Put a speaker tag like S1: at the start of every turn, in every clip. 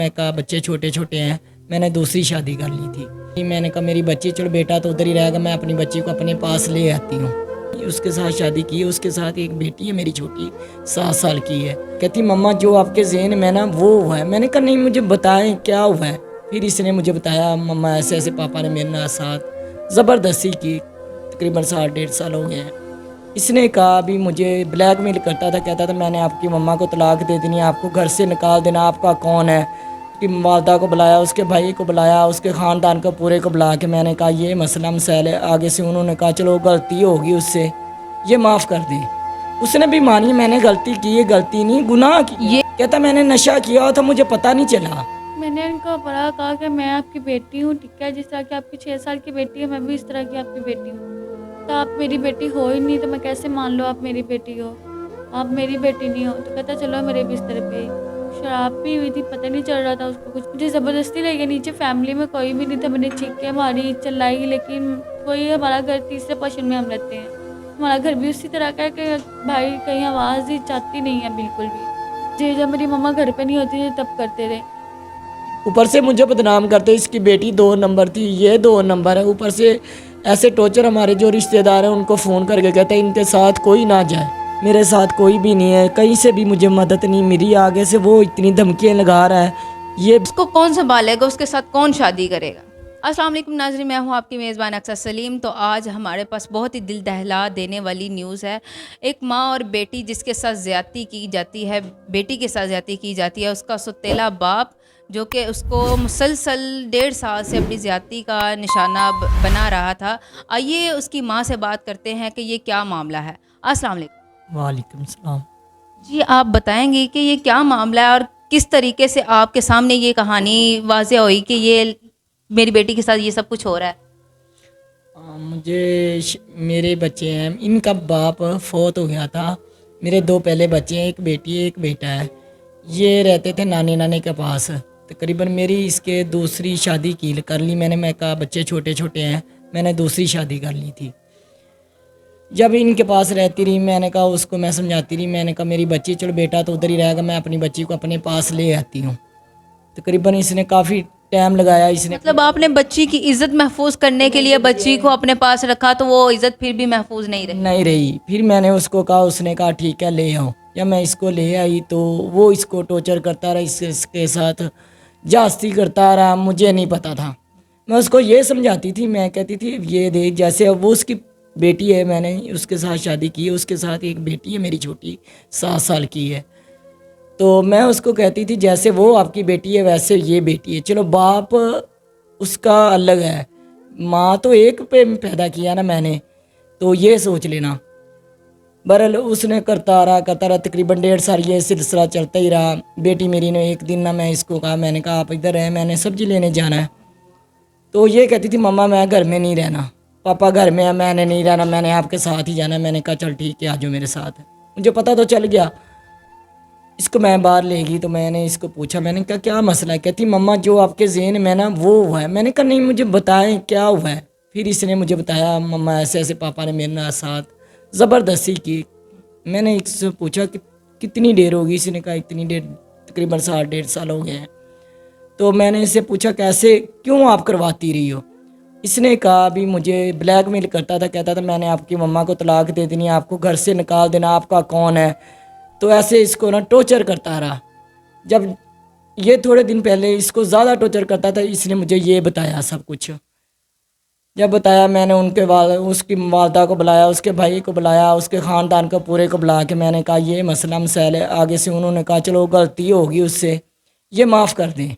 S1: मैं कहा बच्चे छोटे छोटे हैं, मैंने दूसरी शादी कर ली थी। मैंने कहा मेरी बच्ची, चलो बेटा तो उधर ही रहेगा, मैं अपनी बच्ची को अपने पास ले आती हूँ। उसके साथ शादी की, उसके साथ एक बेटी है मेरी छोटी, 7 साल की है। कहती मम्मा जो आपके ज़हन में ना वो हुआ है। मैंने कहा नहीं, मुझे बताएं क्या हुआ है। फिर इसने मुझे बताया मम्मा ऐसे ऐसे पापा ने मेरे साथ ज़बरदस्ती की, तकरीबन 7-1.5 साल हो गए हैं। इसने कहा अभी मुझे ब्लैकमेल करता था, कहता था मैंने आपकी मम्मा को तलाक दे देनी है, आपको घर से निकाल देना, आपका कौन है। कि वालदा को बुलाया, उसके भाई को बुलाया, उसके ख़ानदान को पूरे को बुला के मैंने कहा ये मसला मसैल है। आगे से उन्होंने कहा चलो गलती होगी उससे, ये माफ़ कर दें। उसने भी मानी मैंने गलती की है, गलती नहीं गुनाह की। ये कहता मैंने नशा किया था, मुझे पता नहीं चला।
S2: मैंने उनको बड़ा कहा कि मैं आपकी बेटी हूँ, ठीक है, जिस तरह की आपकी 6 साल की बेटी है, मैं भी इस तरह की आपकी बेटी हूँ। तो आप मेरी बेटी हो ही नहीं, तो मैं कैसे मान लो आप मेरी बेटी हो, आप मेरी बेटी नहीं हो। तो कहता चलो मेरे बिस्तर पे। शराब पी हुई थी, पता नहीं चल रहा था उसको कुछ। मुझे ज़बरदस्ती ले गया नीचे, फैमिली में कोई भी नहीं था। मैंने चीखें मारी, चिल्लाई, लेकिन कोई, हमारा घर तीसरे पोर्शन में हम रहते हैं, हमारा घर भी उसी तरह का है कि भाई कहीं आवाज़ ही चाहती नहीं है बिल्कुल भी। जी जब मेरी मम्मा घर पे नहीं होती थी तब करते थे।
S1: ऊपर से मुझे बदनाम करते, इसकी बेटी 2 नंबर थी, ये 2 नंबर है। ऊपर से ऐसे टॉर्चर, हमारे जो रिश्तेदार हैं उनको फ़ोन करके कहते हैं इनके साथ कोई ना जाए, मेरे साथ कोई भी नहीं है, कहीं से भी मुझे मदद नहीं मिली। आगे से वो इतनी धमकियाँ लगा रहा है। ये
S3: उसको कौन संभालेगा, उसके साथ कौन शादी करेगा। अस्सलाम वालेकुम नाज़रीन, मैं हूँ आपकी मेज़बान अक्सर सलीम। तो आज हमारे पास बहुत ही दिल दहला देने वाली न्यूज़ है। एक माँ और बेटी जिसके साथ ज़्यादती की जाती है, बेटी के साथ ज़्यादती की जाती है, उसका सौतेला बाप जो कि उसको मुसलसल 1.5 साल से अपनी ज़्यादती का निशाना बना रहा था। आइए उसकी माँ से बात करते हैं कि ये क्या मामला है। अस्सलाम वालेकुम।
S1: वालेकुम सलाम।
S3: जी, आप बताएंगे कि ये क्या मामला है और किस तरीके से आपके सामने ये कहानी वाज़ेह हुई कि ये मेरी बेटी के साथ ये सब कुछ हो रहा है।
S1: मेरे बच्चे हैं, इनका बाप फौत हो गया था। मेरे 2 पहले बच्चे हैं, एक बेटी है एक बेटा है। ये रहते थे नानी नानी के पास। तकरीबन मेरी इसके दूसरी शादी कर ली मैंने। मैं कहा बच्चे छोटे छोटे हैं, मैंने दूसरी शादी कर ली थी। जब इनके पास रहती रही, मैंने कहा उसको मैं समझाती रही, मैंने कहा मेरी बच्ची, चलो बेटा तो उधर ही रहेगा, मैं अपनी बच्ची को अपने पास ले आती हूँ। तकरीबन इसने काफ़ी टाइम लगाया। इसने
S3: मतलब आपने बच्ची की इज्जत महफूज करने के लिए बच्ची को अपने पास रखा, तो वो इज्जत फिर भी महफूज नहीं रही।
S1: फिर मैंने उसको कहा, उसने कहा ठीक है ले आओ। जब मैं इसको ले आई तो वो इसको टॉर्चर करता रहा, इसके साथ जास्ती करता रहा। मुझे नहीं पता था, मैं उसको ये समझाती थी, मैं कहती थी ये देख, जैसे अब वो उसकी बेटी है, मैंने उसके साथ शादी की है, उसके साथ एक बेटी है मेरी छोटी, 7 साल की है। तो मैं उसको कहती थी जैसे वो आपकी बेटी है वैसे ये बेटी है। चलो बाप उसका अलग है, माँ तो एक पे पैदा किया ना मैंने, तो ये सोच लेना। बहरहाल उसने करता रहा तकरीबन 1.5 साल ये सिलसिला चलता ही रहा। बेटी मेरी ने एक दिन ना, मैं इसको कहा, मैंने कहा आप इधर हैं, मैंने सब्जी लेने जाना है। तो ये कहती थी मम्मा मैं घर में नहीं रहना, पापा घर में है, मैंने नहीं रहना, मैंने आपके साथ ही जाना है। मैंने कहा चल ठीक है आ जाओ मेरे साथ। मुझे पता तो चल गया। इसको मैं बाहर ले गई तो मैंने इसको पूछा, मैंने कहा क्या मसला है। कहती मम्मा जो आपके ज़हन में ना वो हुआ है। मैंने कहा नहीं, मुझे बताएं क्या हुआ है। फिर इसने मुझे बताया मम्मा ऐसे ऐसे पापा ने मेरे साथ ज़बरदस्ती की। मैंने इससे पूछा कि कितनी देर होगी। इसने कहा इतनी देर, तकरीबन 7-1.5 साल हो गए हैं। तो मैंने इससे पूछा कैसे, क्यों आप करवाती रही हो। इसने कहा अभी मुझे ब्लैकमेल करता था, कहता था मैंने आपकी मम्मा को तलाक दे देनी है, आपको घर से निकाल देना, आपका कौन है। तो ऐसे इसको ना टॉर्चर करता रहा। जब ये थोड़े दिन पहले इसको ज़्यादा टॉर्चर करता था, इसने मुझे ये बताया सब कुछ। जब बताया मैंने उसकी वालदा को बुलाया, उसके भाई को बुलाया, उसके ख़ानदान को पूरे को बुला के मैंने कहा ये मसला मसैल है। आगे से उन्होंने कहा चलो गलती होगी उससे, ये माफ़ कर दें।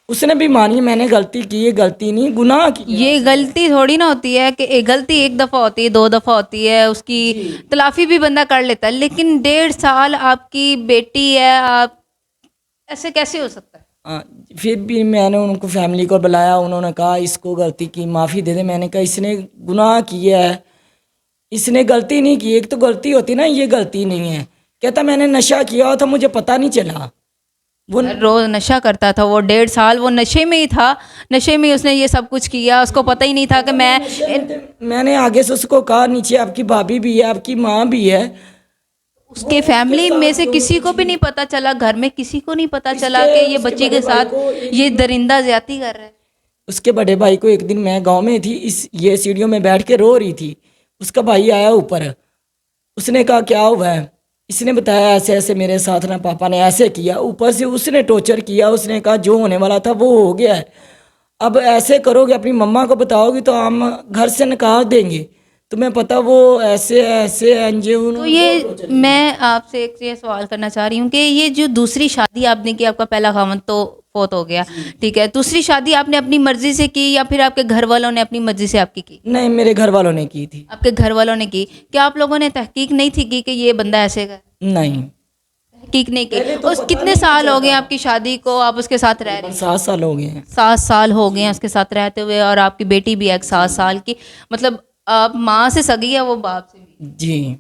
S1: उसने भी मानी मैंने गलती की है, गलती नहीं गुनाह की।
S3: ये गलती थोड़ी ना होती है कि एक गलती एक दफ़ा होती है, 2 दफ़ा होती है, उसकी तलाफ़ी भी बंदा कर लेता है। लेकिन 1.5 साल आपकी बेटी है, आप ऐसे कैसे हो सकता है।
S1: फिर भी मैंने उनको फैमिली को बुलाया, उन्होंने कहा इसको गलती की माफ़ी दे दे। मैंने कहा इसने गुनाह किया है, इसने गलती नहीं की। एक तो गलती होती ना, ये गलती नहीं है। कहता मैंने नशा किया था, मुझे पता नहीं चला। वो
S3: रोज़ नशा करता था, वो 1.5 साल वो नशे में ही था, नशे में उसने ये सब कुछ किया, उसको पता ही नहीं था कि
S1: मैंने आगे से उसको कहा नीचे आपकी भाभी भी है, आपकी माँ भी है।
S3: उसके फैमिली में से किसी को भी नहीं पता चला, घर में किसी को नहीं पता चला कि ये बच्ची के साथ ये दरिंदा ज्यादती कर रहा है?
S1: उसके बड़े भाई को एक दिन, मैं गांव में थी, ये सीढ़ियों में बैठ के रो रही थी, उसका भाई आया ऊपर, उसने कहा क्या हुआ है, इसने बताया ऐसे ऐसे मेरे साथ ना पापा ने ऐसे किया, ऊपर से उसने टॉर्चर किया, उसने कहा जो होने वाला था वो हो गया है, अब ऐसे करोगे अपनी मम्मा को बताओगी तो हम घर से निकाल देंगे, तुम्हें पता वो ऐसे ऐसे एनजीओ।
S3: तो ये मैं आपसे एक ये सवाल करना चाह रही हूँ कि ये जो दूसरी शादी आपने की, आपका पहला खामन तो फोत हो गया, ठीक है, दूसरी शादी आपने अपनी मर्जी से की या फिर आपके घर वालों ने अपनी मर्जी से आपकी की?
S1: नहीं, मेरे घर वालों ने की थी।
S3: आपके घर वालों ने की? क्या आप लोगों ने तहकीक नहीं थी की कि ये बंदा ऐसे का?
S1: नहीं,
S3: तहकीक नहीं की। उस कितने साल हो गए आपकी शादी को, आप उसके साथ रह रहे हैं?
S1: 7 साल हो गए हैं।
S3: 7 साल हो गए हैं उसके साथ रहते हुए, और आपकी बेटी भी है 7 साल की, मतलब आप माँ से सगी है, वो बाप से भी।
S1: जी।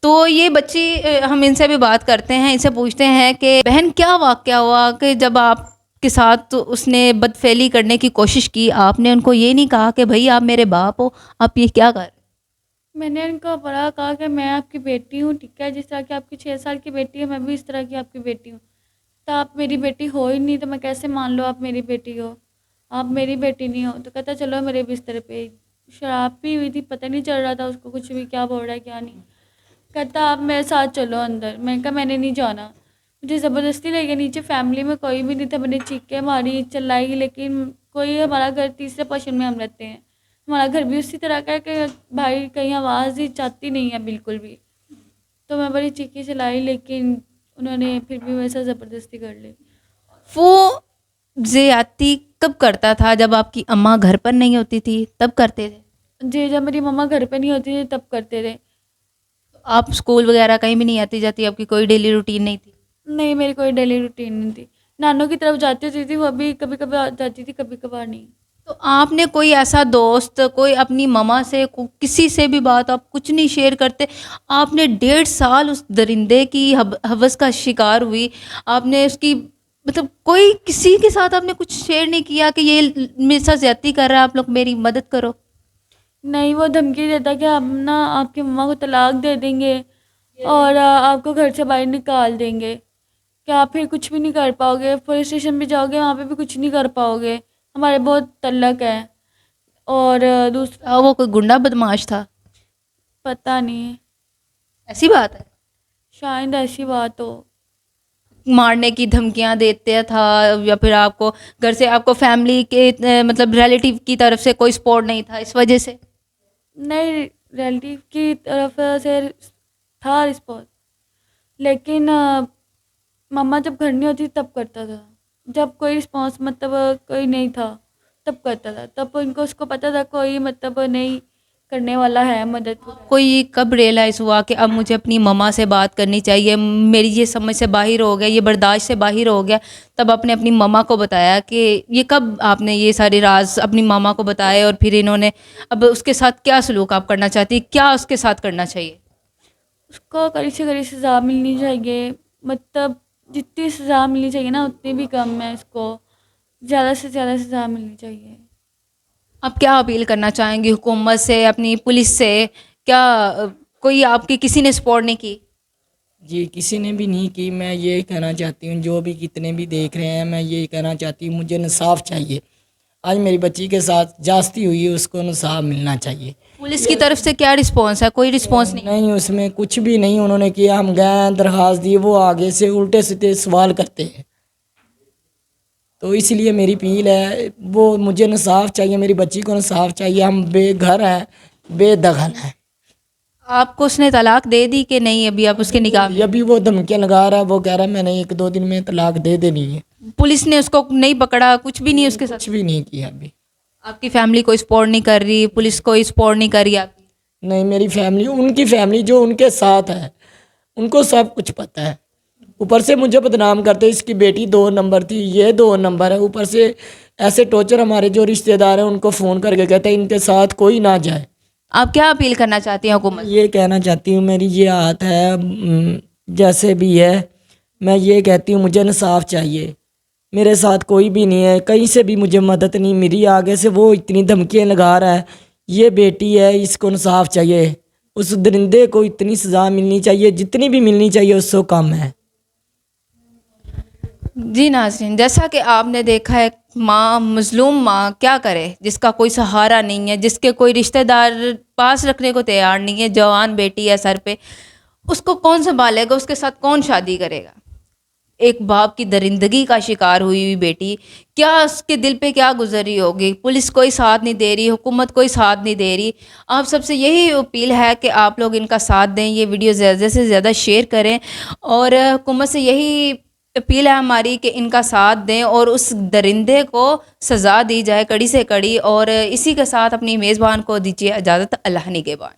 S3: तो ये बच्ची हम इनसे भी बात करते हैं, इनसे पूछते हैं कि बहन क्या वाक़या हुआ कि जब आपके साथ तो उसने बदफेली करने की कोशिश की, आपने उनको ये नहीं कहा कि भाई आप मेरे बाप हो, आप ये क्या कर रहे हैं?
S2: मैंने उनको बड़ा कहा कि मैं आपकी बेटी हूँ, ठीक है, जिस तरह की आपकी 6 साल की बेटी है, मैं भी इस तरह की आपकी बेटी हूँ। तो आप मेरी बेटी हो ही नहीं, तो मैं कैसे मान लो आप मेरी बेटी हो? आप मेरी बेटी नहीं हो। तो कहता चलो मेरे बिस्तर पे। शराब पी हुई थी, पता नहीं चल रहा था उसको कुछ भी, क्या बोल रहा है क्या नहीं। कहता आप मेरे साथ चलो अंदर। मैंने कहा मैंने नहीं जाना। मुझे ज़बरदस्ती ले गया नीचे, फैमिली में कोई भी नहीं था, मैंने चीखें मारी, चिल्लाई, लेकिन कोई, हमारा घर तीसरे पोर्शन में हम रहते हैं, हमारा घर भी उसी तरह का है कि भाई कहीं आवाज़ ही जाती नहीं है बिल्कुल भी। तो मैं बड़ी चीखी चिल्लाई, लेकिन उन्होंने फिर भी मेरे साथ ज़बरदस्ती कर ली।
S3: वो ज़्यादती कब करता था? जब आपकी अम्मा घर पर नहीं होती थी तब करते थे?
S2: जी, जब मेरी मम्मा घर पे नहीं होती थी तब करते थे।
S3: आप स्कूल वगैरह कहीं भी नहीं आती जाती, आपकी कोई डेली रूटीन नहीं थी?
S2: नहीं, मेरी कोई डेली रूटीन नहीं थी। नानों की तरफ जाती होती थी, वो भी कभी कभी जाती थी, कभी कभार नहीं।
S3: तो आपने कोई ऐसा दोस्त, कोई अपनी मम्मा से, किसी से भी बात, आप कुछ नहीं शेयर करते? आपने 1.5 साल उस दरिंदे की हवस का शिकार हुई, आपने उसकी, मतलब कोई किसी के साथ आपने कुछ शेयर नहीं किया कि ये मेरे साथ ज्यादती कर रहा है, आप लोग मेरी मदद करो?
S2: नहीं, वो धमकी देता कि हम ना आपकी मम्मा को तलाक दे देंगे और आपको घर से बाहर निकाल देंगे, कि आप फिर कुछ भी नहीं कर पाओगे, पुलिस स्टेशन भी जाओगे वहाँ पे भी कुछ नहीं कर पाओगे, हमारे बहुत तल्लक है। और दूसरा,
S3: वो कोई गुंडा बदमाश था?
S2: पता नहीं,
S3: ऐसी बात है?
S2: शायद ऐसी बात हो।
S3: मारने की धमकियां देते था, या फिर आपको घर से, आपको फैमिली के मतलब रिलेटिव की तरफ से कोई सपोर्ट नहीं था इस वजह से?
S2: नहीं, रिलेटिव की तरफ से था रिस्पॉन्स, लेकिन मम्मा जब घर नहीं होती तब करता था। जब कोई रिस्पॉन्स, मतलब कोई नहीं था, तब करता था। तब उनको, उसको पता था कोई मतलब नहीं करने वाला है मदद।
S3: कोई कब रियलाइज़ हुआ कि अब मुझे अपनी मम्मा से बात करनी चाहिए, मेरी ये समझ से बाहर हो गया, ये बर्दाश्त से बाहर हो गया, तब आपने अपनी मम्मा को बताया? कि ये कब आपने ये सारे राज अपनी मम्मा को बताए, और फिर इन्होंने, अब उसके साथ क्या सलूक आप करना चाहती, क्या उसके साथ करना चाहिए?
S2: उसको कड़ी से कड़ी सज़ा मिलनी चाहिए, मतलब जितनी सज़ा मिलनी चाहिए ना उतनी भी कम है, इसको ज़्यादा से ज़्यादा सज़ा मिलनी चाहिए।
S3: आप क्या अपील करना चाहेंगी हुकूमत से, अपनी पुलिस से? क्या कोई आपकी किसी ने सपोर्ट नहीं की?
S1: जी, किसी ने भी नहीं की। मैं ये कहना चाहती हूँ, जो भी कितने भी देख रहे हैं, मैं ये कहना चाहती हूँ, मुझे इंसाफ चाहिए। आज मेरी बच्ची के साथ जास्ती हुई है, उसको इंसाफ मिलना चाहिए।
S3: पुलिस की तरफ से क्या रिस्पॉन्स है? कोई रिस्पॉन्स नहीं?
S1: नहीं, उसमें कुछ भी नहीं उन्होंने किया। हम गए, दरख्वास्त दी, वो आगे से उल्टे सीधे सवाल करते हैं। तो इसलिए मेरी अपील है, वो मुझे इंसाफ चाहिए, मेरी बच्ची को इंसाफ चाहिए। हम बेघर हैं, बेदखल हैं।
S3: आपको उसने तलाक दे दी कि नहीं? अभी आप उसके निकाह में?
S1: अभी वो धमकियाँ लगा रहा है, वो कह रहा है मैंने 1-2 दिन में तलाक दे देनी है।
S3: पुलिस ने उसको नहीं पकड़ा, कुछ भी नहीं उसके साथ?
S1: कुछ भी नहीं किया अभी।
S3: आपकी फैमिली कोई सपोर्ट नहीं कर रही, पुलिस कोई सपोर्ट नहीं कर रही आपकी?
S1: नहीं, मेरी फैमिली, उनकी फैमिली जो उनके साथ है, उनको सब कुछ पता है। ऊपर से मुझे बदनाम करते, इसकी बेटी 2 नंबर थी, ये 2 नंबर है। ऊपर से ऐसे टॉर्चर, हमारे जो रिश्तेदार हैं उनको फ़ोन करके कहते हैं इनके साथ कोई ना जाए।
S3: आप क्या अपील करना चाहती हैं हुकूमत?
S1: ये कहना चाहती हूँ, मेरी ये हाथ है, जैसे भी है, मैं ये कहती हूँ मुझे इंसाफ चाहिए। मेरे साथ कोई भी नहीं है, कहीं से भी मुझे मदद नहीं मिली। आगे से वो इतनी धमकियाँ लगा रहा है। ये बेटी है, इसको इंसाफ चाहिए। उस दरिंदे को इतनी सज़ा मिलनी चाहिए, जितनी भी मिलनी चाहिए उससे कम है।
S3: जी नाज़रीन, जैसा कि आपने देखा है, माँ, मज़लूम माँ क्या करे, जिसका कोई सहारा नहीं है, जिसके कोई रिश्तेदार पास रखने को तैयार नहीं है, जवान बेटी है सर पे, उसको कौन संभालेगा, उसके साथ कौन शादी करेगा। एक बाप की दरिंदगी का शिकार हुई हुई बेटी, क्या उसके दिल पे क्या गुजरी होगी। पुलिस कोई साथ नहीं दे रही, हुकूमत कोई साथ नहीं दे रही। आप सबसे यही अपील है कि आप लोग इनका साथ दें, ये वीडियो ज़्यादा से ज़्यादा शेयर करें, और हुकूमत से यही अपील है हमारी कि इनका साथ दें और उस दरिंदे को सज़ा दी जाए कड़ी से कड़ी। और इसी के साथ अपनी मेज़बान को दीजिए इजाज़त। अल्लाह निगहबान।